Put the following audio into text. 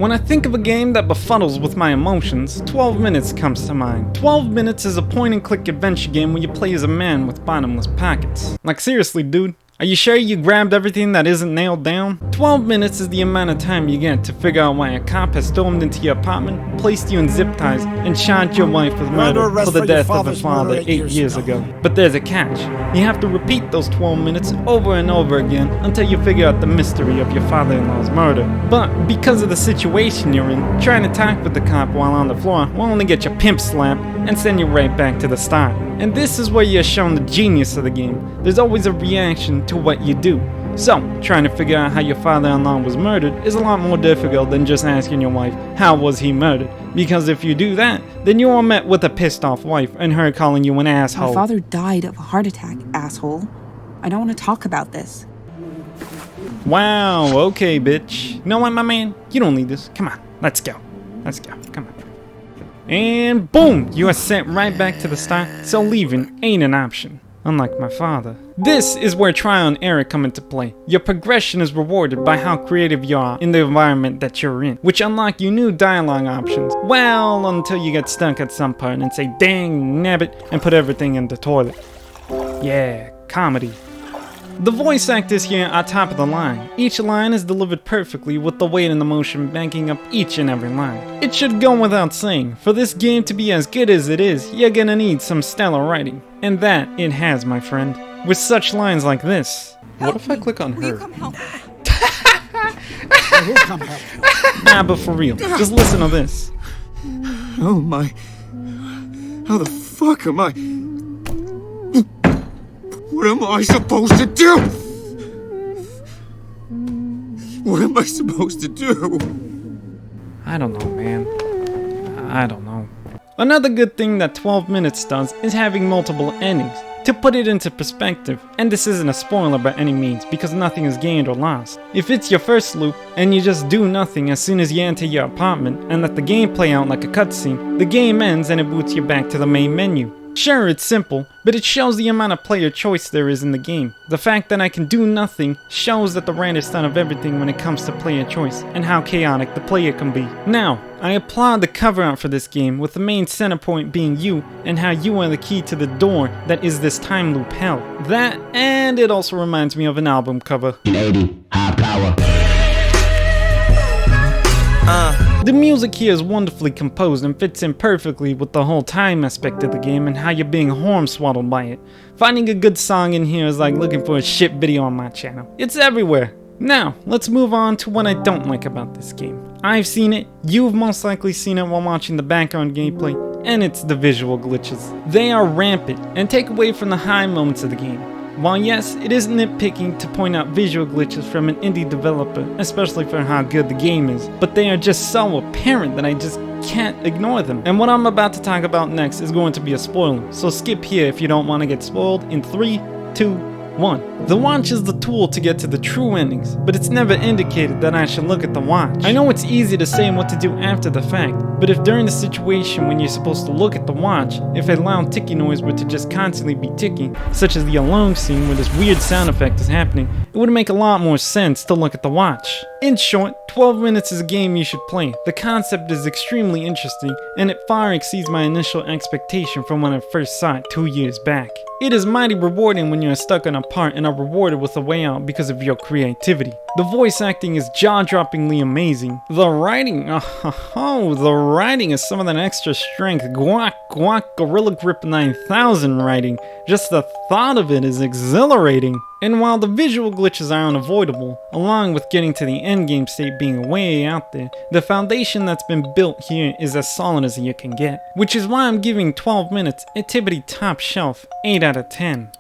When I think of a game that befuddles with my emotions, 12 Minutes comes to mind. 12 Minutes is a point-and-click adventure game where you play as a man with bottomless pockets. Like seriously, dude. Are you sure you grabbed everything that isn't nailed down? 12 minutes is the amount of time you get to figure out why a cop has stormed into your apartment, placed you in zip ties, and charged your wife with murder for the death of her father 8 years ago. But there's a catch. You have to repeat those 12 minutes over and over again until you figure out the mystery of your father-in-law's murder. But because of the situation you're in, trying to talk with the cop while on the floor will only get your pimp slapped and send you right back to the start. And this is where you're shown the genius of the game. There's always a reaction to what you do. So, trying to figure out how your father-in-law was murdered is a lot more difficult than just asking your wife, how was he murdered? Because if you do that, then you are met with a pissed off wife and her calling you an asshole. My father died of a heart attack, asshole. I don't want to talk about this. Wow, okay, bitch. You know what, my man? You don't need this. Come on, let's go. Let's go, come on. And boom, you are sent right back to the start, so leaving ain't an option. Unlike my father. This is where trial and error come into play. Your progression is rewarded by how creative you are in the environment that you're in, which unlock you new dialogue options. Well, until you get stuck at some part and say, dang, nabbit, and put everything in the toilet. Yeah, comedy. The voice actors here are top of the line. Each line is delivered perfectly with the weight and emotion backing up each and every line. It should go without saying, for this game to be as good as it is, you're gonna need some stellar writing. And that it has, my friend. With such lines like this. What if I click on her? Will you come help me? I will come help you. Nah, but for real, just listen to this. Oh my... How the fuck am I... What am I supposed to do? What am I supposed to do? I don't know, man. I don't know. Another good thing that 12 Minutes does is having multiple endings. To put it into perspective, and this isn't a spoiler by any means because nothing is gained or lost. If it's your first loop and you just do nothing as soon as you enter your apartment and let the game play out like a cutscene, the game ends and it boots you back to the main menu. Sure, it's simple, but it shows the amount of player choice there is in the game. The fact that I can do nothing shows that the writer's done of everything when it comes to player choice and how chaotic the player can be. Now, I applaud the cover art for this game with the main center point being you and how you are the key to the door that is this time loop hell. That, and it also reminds me of an album cover. 80, high power. The music here is wonderfully composed and fits in perfectly with the whole time aspect of the game and how you're being hornswoggled by it. Finding a good song in here is like looking for a shit video on my channel. It's everywhere. Now, let's move on to what I don't like about this game. I've seen it, you've most likely seen it while watching the background gameplay, and it's the visual glitches. They are rampant and take away from the high moments of the game. While yes, it is nitpicking to point out visual glitches from an indie developer, especially for how good the game is, but they are just so apparent that I just can't ignore them. And what I'm about to talk about next is going to be a spoiler, so skip here if you don't want to get spoiled in 3, 2, 1. The watch is the tool to get to the true endings, but it's never indicated that I should look at the watch. I know it's easy to say what to do after the fact, but if during the situation when you're supposed to look at the watch, if a loud ticking noise were to just constantly be ticking, such as the alarm scene where this weird sound effect is happening, it would make a lot more sense to look at the watch. In short, 12 Minutes is a game you should play. The concept is extremely interesting, and it far exceeds my initial expectation from when I first saw it 2 years back. It is mighty rewarding when you are stuck on a part and are rewarded with a way out because of your creativity. The voice acting is jaw-droppingly amazing. The writing, the writing is some of that extra strength guac Gorilla Grip 9000 writing. Just the thought of it is exhilarating. And while the visual glitches are unavoidable, along with getting to the endgame state being way out there, the foundation that's been built here is as solid as you can get. Which is why I'm giving 12 Minutes a tippity top shelf 8 out of 10.